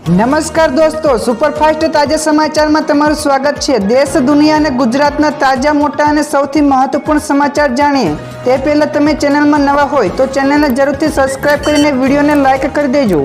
નમસ્કાર દોસ્તો, સુપરફાસ્ટ તાજા સમાચારમાં તમારું સ્વાગત છે। દેશ, દુનિયા અને ગુજરાતના તાજા, મોટા અને સૌથી મહત્વપૂર્ણ સમાચાર જાણીએ તે પહેલા તમે ચેનલમાં નવા હોય તો ચેનલને જરૂરથી સબસ્ક્રાઇબ કરીને વિડીયોને લાઇક કરી દેજો।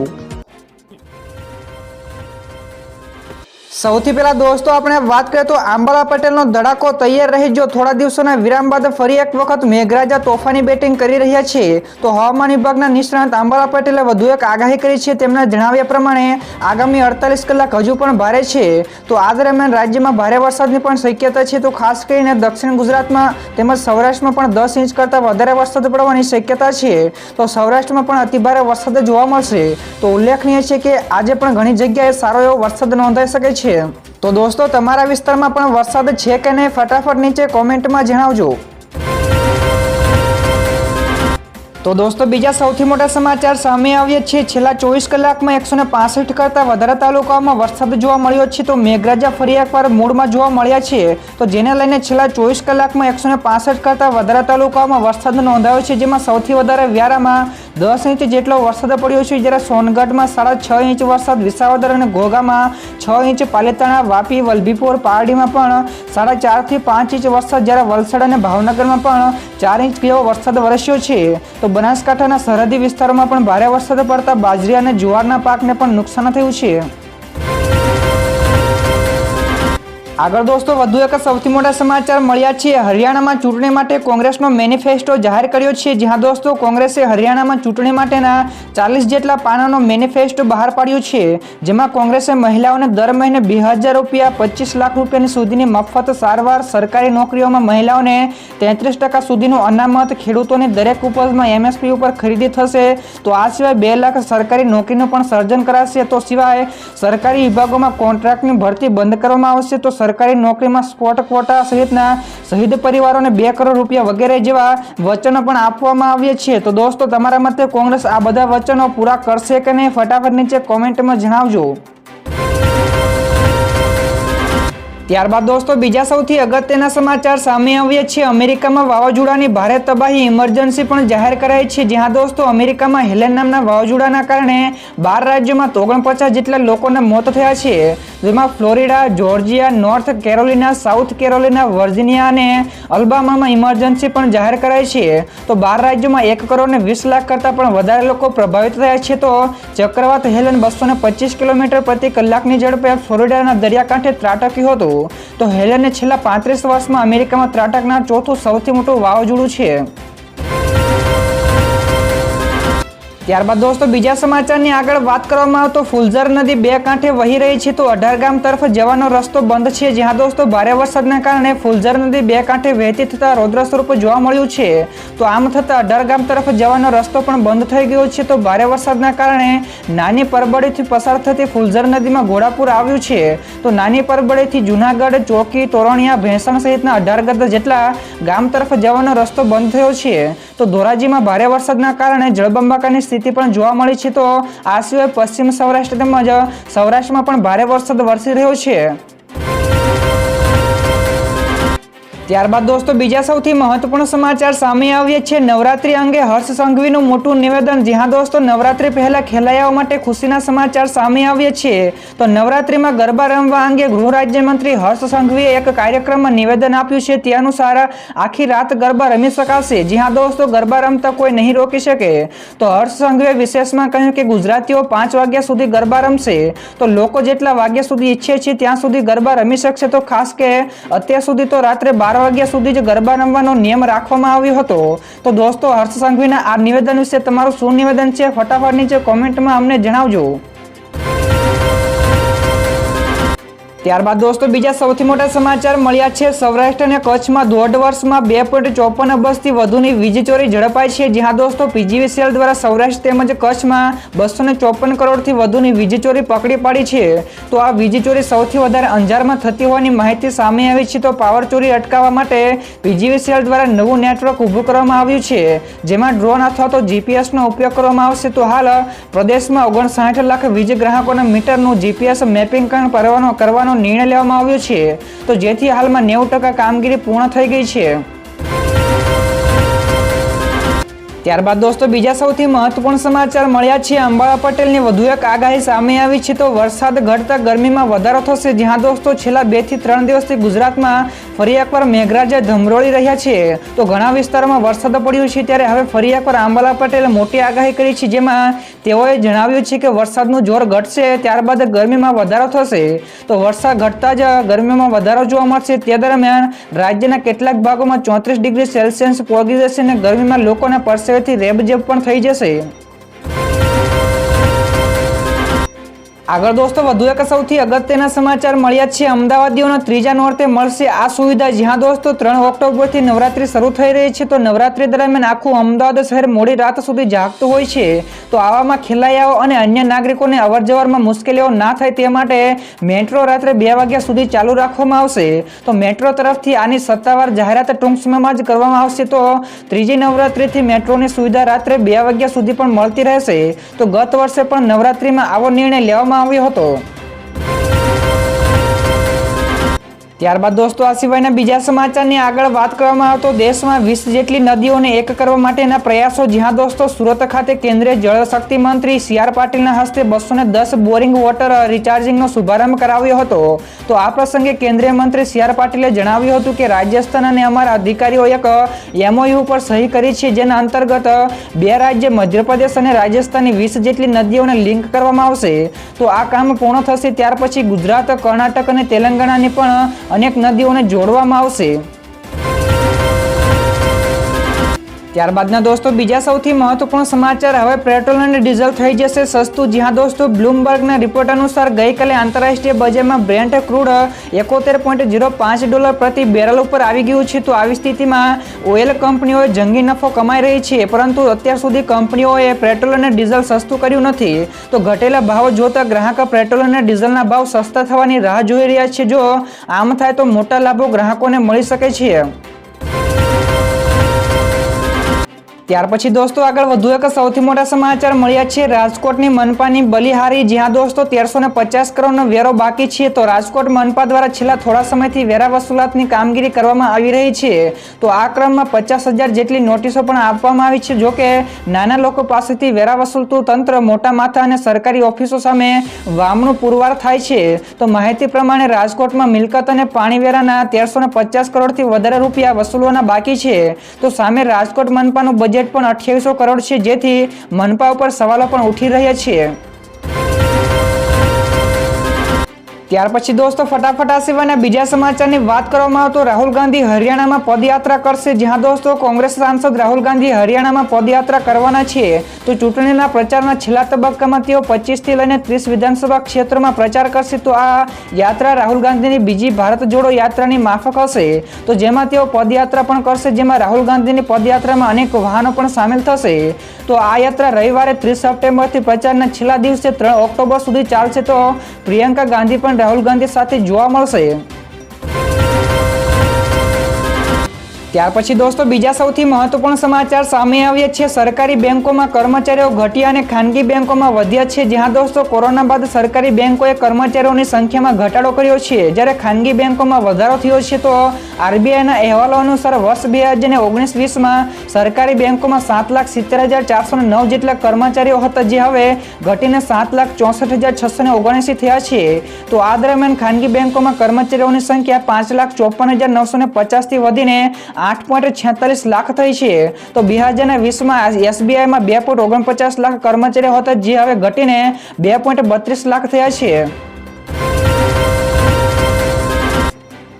સૌથી પહેલા દોસ્તો આપણે વાત કરીએ તો આંબાલા પટેલનો ધડાકો તૈયાર રહેજો। થોડા દિવસોના વિરામ બાદ ફરી એક વખત મેઘરાજા તોફાની બેટિંગ કરી રહ્યા છે। તો હવામાન વિભાગના નિષ્ણાત આંબાલા પટેલે વધુ એક આગાહી કરી છે। તેમના જણાવ્યા પ્રમાણે આગામી 48 કલાક હજુ પણ ભારે છે। તો આ દરમિયાન રાજ્યમાં ભારે વરસાદની પણ શક્યતા છે। તો ખાસ કરીને દક્ષિણ ગુજરાતમાં તેમજ સૌરાષ્ટ્રમાં પણ 10 ઇંચ કરતાં વધારે વરસાદ પડવાની શક્યતા છે। તો સૌરાષ્ટ્રમાં પણ અતિભારે વરસાદ જોવા મળશે। તો ઉલ્લેખનીય છે કે આજે પણ ઘણી જગ્યાએ સારો એવો વરસાદ નોંધાઈ શકે છે। તો દોસ્તો, તમારા વિસ્તારમાં પણ વરસાદ છે કે નહીં ફટાફટ નીચે કોમેન્ટમાં જણાવજો। તો દોસ્તો, બીજા સૌથી મોટા સમાચાર સામે આવ્યા છે। છેલ્લા 24 કલાકમાં 165 કરતાં વધારે તાલુકાઓમાં વરસાદ જોવા મળ્યો છે। તો મેઘરાજા ફરી એકવાર મૂળમાં જોવા મળ્યા છે। તો જેને લઈને છેલ્લા 24 કલાકમાં 165 કરતાં વધારે તાલુકાઓમાં વરસાદ નોંધાયો છે। જેમાં સૌથી વધારે વ્યારામાં 10 ઇંચ જેટલો વરસાદ પડ્યો છે, જ્યારે સોનગઢમાં 6.5 ઇંચ વરસાદ, વિસાવદર અને ઘોઘામાં 6 ઇંચ, પાલિતાણા, વાપી, વલભીપુર, પારડીમાં પણ 4.5 થી 5 ઇંચ વરસાદ, જ્યારે વલસાડ અને ભાવનગરમાં પણ 4 ઇંચ જેવો વરસાદ વરસ્યો છે। તો બનાસકાંઠાના સરહદી વિસ્તારોમાં પણ ભારે વરસાદ પડતા બાજરી અને જુવારના પાકને પણ નુકસાન થયું છે। આગળ દોસ્તો, વધુ એક સૌથી મોટા સમાચાર મળ્યા છે। હરિયાણામાં ચૂંટણી માટે કોંગ્રેસનો મેનિફેસ્ટો જાહેર કર્યો છે। જ્યાં દોસ્તો કોંગ્રેસે હરિયાણામાં ચૂંટણી માટેના 40 જેટલા પાનાનો મેનિફેસ્ટો બહાર પાડ્યો છે। જેમાં કોંગ્રેસે મહિલાઓને દર મહિને 2,000 રૂપિયા, 25 લાખ રૂપિયાની સુધીની મફત સારવાર, સરકારી નોકરીઓમાં મહિલાઓને 33% સુધીનું અનામત, ખેડૂતોની દરેક ઉપજમાં MSP ઉપર ખરીદી થશે। તો આ સિવાય 2 લાખ સરકારી નોકરીનું પણ સર્જન કરાશે। તો સિવાય સરકારી વિભાગોમાં કોન્ટ્રાક્ટની ભરતી બંધ કરવામાં આવશે। તો સરકારી નોકરીમાં સ્પોટ ક્વોટા સહિતના શહીદ પરિવારોને 2 કરોડ રૂપિયા વગેરે જેવા વચનો પણ આપવામાં આવ્યા છે। તો દોસ્તો, તમારા મતે કોંગ્રેસ આ બધા વચનો પૂરા કરશે કે નહીં ફટાફટ નીચે કોમેન્ટમાં જણાવજો। ત્યારબાદ દોસ્તો, બીજા સૌથી અગત્યના સમાચાર સામે આવ્યા છે। અમેરિકામાં વાવાઝોડાની ભારે તબાહી, ઇમરજન્સી પણ જાહેર કરાઈ છે। જ્યાં દોસ્તો અમેરિકામાં હેલેન નામના વાવાઝોડાના કારણે 12 રાજ્યોમાં 49 જેટલા લોકોના મોત થયા છે। જેમાં Florida, Georgia, north Carolina, south Carolina, Virginia અને અલબામામાં ઇમરજન્સી પણ જાહેર કરાઈ છે। તો 12 રાજ્યોમાં 1 કરોડ ને 20 લાખ કરતાં પણ વધારે લોકો પ્રભાવિત થયા છે। તો ચક્રવાત હેલેન 225 કિલોમીટર પ્રતિ કલાકની ઝડપે ફ્લોરિડાના દરિયાકાંઠે ત્રાટક્યું હતું। તો હેલેને છેલ્લા 35 વર્ષમાં અમેરિકામાં ત્રાટકનાર ચોથું સૌથી મોટું વાવાઝોડું છે। ત્યારબાદ દોસ્તો, બીજા સમાચારની આગળ વાત કરવામાં આવે તો ફુલઝર નદી 2 કાંઠે વહી રહી છે। તો 18 ગામ તરફ જવાનો રસ્તો બંધ છે। જ્યાં દોસ્તો ભારે વરસાદના કારણે ફુલઝર નદી 2 કાંઠે વહેતી થતા રૌદ્ર સ્વરૂપ જોવા મળ્યું છે। તો આમ થતાં 18 ગામ તરફ જવાનો રસ્તો પણ બંધ થઈ ગયો છે। તો ભારે વરસાદના કારણે નાની પરબડીથી પસાર થતી ફુલઝર નદીમાં ઘોડાપૂર આવ્યું છે। તો નાની પરબડીથી જુનાગઢ, ચોકી, તોરણિયા, ભેંસણ સહિતના 18 જેટલા ગામ તરફ જવાનો રસ્તો બંધ થયો છે। તો ધોરાજીમાં ભારે વરસાદના કારણે જળબંબાકારની સ્થિતિ પણ જોવા મળી છે। તો આ સિવાય પશ્ચિમ સૌરાષ્ટ્ર તેમજ સૌરાષ્ટ્રમાં પણ ભારે વરસાદ વરસી રહ્યો છે। ત્યારબાદ દોસ્તો, બીજા સૌથી મહત્વપૂર્ણ સમાચાર સામે આવ્યા છે। નવરાત્રી અંગે હર્ષ સંઘવીનું મોટું નિવેદન। જ્યાં દોસ્તો નવરાત્રી પહેલા ખેલૈયાઓ માટે ખુશીના સમાચાર સામે આવ્યા છે। તો નવરાત્રીમાં ગરબા રમવા અંગે ગૃહ રાજ્યમંત્રી હર્ષ સંઘવીએ એક કાર્યક્રમમાં નિવેદન આપ્યું છે। તે અનુસાર આખી રાત ગરબા રમી શકાશે। જ્યાં દોસ્તો ગરબા રમતા કોઈ નહીં રોકી શકે। તો હર્ષ સંઘવીએ વિશેષમાં કહ્યું કે ગુજરાતીઓ 5 વાગ્યા સુધી ગરબા રમશે। તો લોકો જેટલા વાગ્યા સુધી ઈચ્છે છે ત્યાં સુધી ગરબા રમી શકશે। તો ખાસ કે અત્યાર સુધી તો રાત્રે 12 વાગ્યા સુધી જ ગરબા રમવાનો નિયમ રાખવામાં આવ્યો હતો। તો દોસ્તો, હર્ષ સંઘવીના આ નિવેદન વિશે તમારું શું નિવેદન છે ફટાફટ નીચે કોમેન્ટમાં અમને જણાવજો। ત્યારબાદ દોસ્તો, બીજા સૌથી મોટા સમાચાર મળ્યા છે। સૌરાષ્ટ્ર અને કચ્છમાં 1.5 વર્ષમાં 2.54 અબજથી વધુની વીજ ચોરી ઝડપાઈ છે। જ્યાં દોસ્તો PGVCL દ્વારા સૌરાષ્ટ્ર તેમજ કચ્છમાં 254 કરોડથી વધુની વીજ ચોરી પકડી પાડી છે। તો આ વીજ ચોરી સૌથી વધારે અંજારમાં થતી હોવાની માહિતી સામે આવી છે। તો પાવર ચોરી અટકાવવા માટે PGVCL દ્વારા નવું નેટવર્ક ઊભું કરવામાં આવ્યું છે। જેમાં ડ્રોન અથવા તો GPSનો ઉપયોગ કરવામાં આવશે। તો હાલ પ્રદેશમાં 59 લાખ વીજ ગ્રાહકોના મીટરનું GPS મેપિંગ કરવાનો નિર્ણય લેવામાં આવ્યો છે। તો જેથી હાલમાં 90% કામગીરી પૂર્ણ થઈ ગઈ છે। ત્યારબાદ દોસ્તો બીજા સૌથી મહત્વપૂર્ણ સમાચાર મળ્યા છે અંબાલા પટેલની વધુ એક આગાહી સામે આવી છે. તો વરસાદ ઘટતા ગરમીમાં વધારો થશે. જ્યાં દોસ્તો છેલ્લા 2 થી 3 દિવસથી ગુજરાતમાં ફરી એકવાર મેઘરાજા ધમરોળી રહ્યા છે. તો ઘણા વિસ્તારોમાં વરસાદ પડ્યો છે ત્યારે હવે ફરી એકવાર અંબાલા પટેલે મોટી આગાહી કરી છે, જેમાં તેઓએ જણાવ્યું છે કે વરસાદનું જોર ઘટશે, ત્યારબાદ ગરમીમાં વધારો થશે. તો વરસાદ ઘટતા જ ગરમીમાં વધારો જોવા મળશે. તે દરમિયાન રાજ્યના કેટલાક ભાગોમાં 34 ડિગ્રી સેલ્સિયસ પહોંચી જશે અને ગરમીમાં લોકોને પરસેવેથી રેબઝેબ પણ થઈ જશે. આગળ દોસ્તો વધુ એક સૌથી અગત્યના સમાચાર મળ્યા છે. અમદાવાદીઓના ત્રીજા નોરતે મળશે આ સુવિધા. જ્યાં દોસ્તો 3 ઓક્ટોબરથી નવરાત્રી શરૂ થઈ રહી છે. તો નવરાત્રી દરમિયાન આખું અમદાવાદ શહેર મોડી રાત સુધી જાગતું હોય છે. તો આવામાં ખેલૈયાઓ અને અન્ય નાગરિકોને અવરજવરમાં મુશ્કેલીઓ ના થાય તે માટે મેટ્રો રાત્રે 2 વાગ્યા સુધી ચાલુ રાખવામાં આવશે. તો મેટ્રો તરફથી આની સત્તાવાર જાહેરાત ટૂંક સમયમાં જ કરવામાં આવશે. તો ત્રીજી નવરાત્રીથી મેટ્રોની સુવિધા રાત્રે 2 વાગ્યા સુધી પણ મળતી રહેશે. તો ગત વર્ષે પણ નવરાત્રીમાં આવો નિર્ણય લેવામાં આવ્યો હતો. ત્યારબાદ દોસ્તો આ સિવાયના બીજા સમાચારની આગળ વાત કરવામાં આવે તો દેશમાં 20 જેટલી નદીઓને એક કરવા માટેના પ્રયાસો. જ્યાં દોસ્તો સુરત ખાતે કેન્દ્રીય જળશક્તિ મંત્રી સી.આર. પાટીલના હસ્તે 210 બોરિંગ વોટર રિચાર્જિંગનો શુભારંભ કરાવ્યો હતો. તો આ પ્રસંગે કેન્દ્રીય મંત્રી સી.આર. પાટીલે જણાવ્યું હતું કે રાજસ્થાન અને અમારા અધિકારીઓ એક MOU પર સહી કરી છે, જેના અંતર્ગત 2 રાજ્ય મધ્યપ્રદેશ અને રાજસ્થાનની 20 જેટલી નદીઓને લિંક કરવામાં આવશે. તો આ કામ પૂર્ણ થશે ત્યાર પછી ગુજરાત, કર્ણાટક અને તેલંગાણાની પણ અનેક નદીઓને જોડવામાં આવશે. ત્યારબાદના દોસ્તો બીજા સૌથી મહત્વપૂર્ણ સમાચાર. હવે પેટ્રોલ અને ડીઝલ થઈ જશે સસ્તું. જ્યાં દોસ્તો બ્લૂમબર્ગના રિપોર્ટ અનુસાર ગઈકાલે આંતરરાષ્ટ્રીય બજારમાં બ્રેન્ટ ક્રૂડ $71.05 પ્રતિ બેરલ ઉપર આવી ગયું છે. તો આવી સ્થિતિમાં ઓઇલ કંપનીઓએ જંગી નફો કમાઈ રહી છે, પરંતુ અત્યાર સુધી કંપનીઓએ પેટ્રોલ અને ડીઝલ સસ્તું કર્યું નથી. તો ઘટેલા ભાવ જોતા ગ્રાહક પેટ્રોલ અને ડીઝલના ભાવ સસ્તા થવાની રાહ જોઈ રહ્યા છે. જો આમ થાય તો મોટા લાભો ગ્રાહકોને મળી શકે છે. ત્યાર પછી દોસ્તો આગળ વધુ એક સૌથી મોટા સમાચાર મળ્યા છે. રાજકોટની મનપાની બલિહારી. જ્યાં દોસ્તો 1350 કરોડનો વેરો બાકી છે. તો રાજકોટ મનપા દ્વારા છેલ્લા થોડા સમયથી વેરા વસૂલાતની કામગીરી કરવામાં આવી રહી છે. તો આ ક્રમમાં 50,000 જેટલી નોટિસો પણ આપવામાં આવી છે. જોકે નાના લોકો પાસેથી વેરા વસૂલતું તંત્ર મોટા માથા અને સરકારી ઓફિસો સામે વામણું પુરવાર થાય છે. તો માહિતી પ્રમાણે રાજકોટમાં મિલકત અને પાણી વેરાના 1350 કરોડથી વધારે રૂપિયા વસૂલવાના બાકી છે. તો સામે રાજકોટ મનપાનું બજેટ પણ 2800 કરોડ છે, જેથી મનપા ઉપર સવાલો પણ ઉઠી રહ્યા છે. ત્યાર પછી દોસ્તો ફટાફટ આ સિવાયના બીજા સમાચારની વાત કરવામાં આવે તો રાહુલ ગાંધી હરિયાણામાં પદયાત્રા કરશે. જ્યાં દોસ્તો કોંગ્રેસ સાંસદ રાહુલ ગાંધી હરિયાણામાં પદયાત્રા કરવાના છે. તો ચૂંટણીના પ્રચારના છેલ્લા તબક્કામાં તેઓ 25 થી લઈને 30 વિધાનસભા ક્ષેત્રોમાં પ્રચાર કરશે. તો આ યાત્રા રાહુલ ગાંધીની બીજી ભારત જોડો યાત્રાની માફક હશે. તો જેમાં તેઓ પદયાત્રા પણ કરશે, જેમાં રાહુલ ગાંધીની પદયાત્રામાં અનેક વાહનો પણ સામેલ થશે. તો આ યાત્રા રવિવારે 30 સપ્ટેમ્બરથી પ્રચારના છેલ્લા દિવસે 3 ઓક્ટોબર સુધી ચાલશે. તો પ્રિયંકા ગાંધી પણ રાહુલ ગાંધી સાથે જોવા મળશે. ત્યાર પછી દોસ્તો બીજા સૌથી મહત્વપૂર્ણ સમાચાર સામે આવ્યા છે. સરકારી બેંકોમાં કર્મચારીઓ ઘટ્યા અને ખાનગી બેંકોમાં વધ્યા છે. જ્યાં દોસ્તો કોરોના બાદ સરકારી બેંકોએ કર્મચારીઓની સંખ્યામાં ઘટાડો કર્યો છે, જ્યારે ખાનગી બેંકોમાં વધારો થયો છે. તો RBIના અહેવાલો અનુસાર વર્ષ 2019-20માં સરકારી બેંકોમાં 7,70,409 જેટલા કર્મચારીઓ હતા, જે હવે ઘટીને 7,64,679 થયા છે. તો આ દરમિયાન ખાનગી બેંકોમાં કર્મચારીઓની સંખ્યા 5,54,950 થી વધીને 8.46 લાખ થઈ છે. તો 2020માં SBIમાં 2.49 લાખ કર્મચારીઓ હતા, જે હવે ઘટીને 2.32 લાખ થયા છે.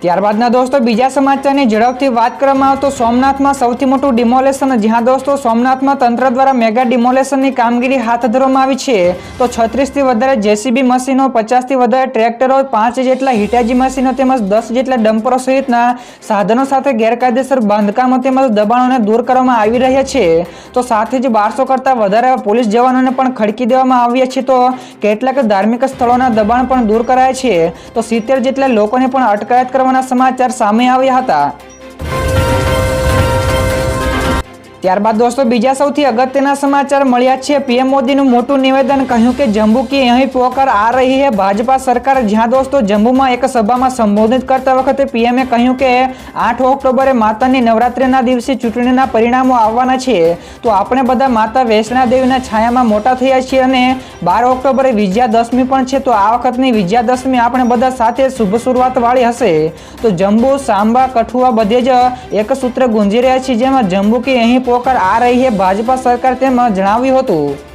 ત્યારબાદના દોસ્તો બીજા સમાચારની ઝડપથી વાત કરવામાં આવે તો સોમનાથમાં સૌથી મોટું ડિમોલેશન. જ્યાં દોસ્તો સોમનાથમાં તંત્ર દ્વારા મેગા ડિમોલેશનની કામગીરી હાથ ધરવામાં આવી છે. તો 36 થી વધારે JCB મશીનો, 50 થી વધારે ટ્રેક્ટરો, 5 જેટલા હિટાચી મશીનો તેમજ 10 જેટલા ડમ્પરો સહિતના સાધનો સાથે ગેરકાયદેસર બાંધકામો તેમજ દબાણોને દૂર કરવામાં આવી રહ્યા છે. તો સાથે જ 1200 કરતાં વધારે પોલીસ જવાનોને પણ ખડકી દેવામાં આવ્યા છે. તો કેટલાક ધાર્મિક સ્થળોના દબાણ પણ દૂર કરાયા છે. તો 70 જેટલા લોકોને પણ અટકાયત કરવાના સમાચાર સામે આવ્યા હતા. ત્યારબાદ દોસ્તો બીજા સૌથી અગત્યના સમાચાર મળ્યા છે પીએમ મોદીનું મોટું નિવેદન, કહ્યું કે જમ્મુ કી यहीं પોકર આ રહી है ભાજપા સરકાર। જ્યાં દોસ્તો જમ્મુમાં એક સભામાં સંબોધિત કરતા વખતે પીએમએ કહ્યું કે 8 ઓક્ટોબરે માતાની નવરાત્રિના દિવસે ચૂંટણીના પરિણામો આવવાના છે, તો આપણે બધા માતા વૈષ્ણોદેવીના છાયામાં મોટા થયા છીએ અને 12 ઓક્ટોબરે વિજયાદશમી પણ છે, તો આ વખતની વિજયાદશમી આપણે બધા સાથે શુભ શરૂઆત વાળી હશે। તો જમ્મુ, સાંબા, કઠુઆ બધે જ એક સૂત્ર ગુંજી રહ્યા છે, જેમાં જમ્મુ કી અહીં પોકર આ રહી है ભાજપા સરકાર તેમ જણાવ્યું હતું।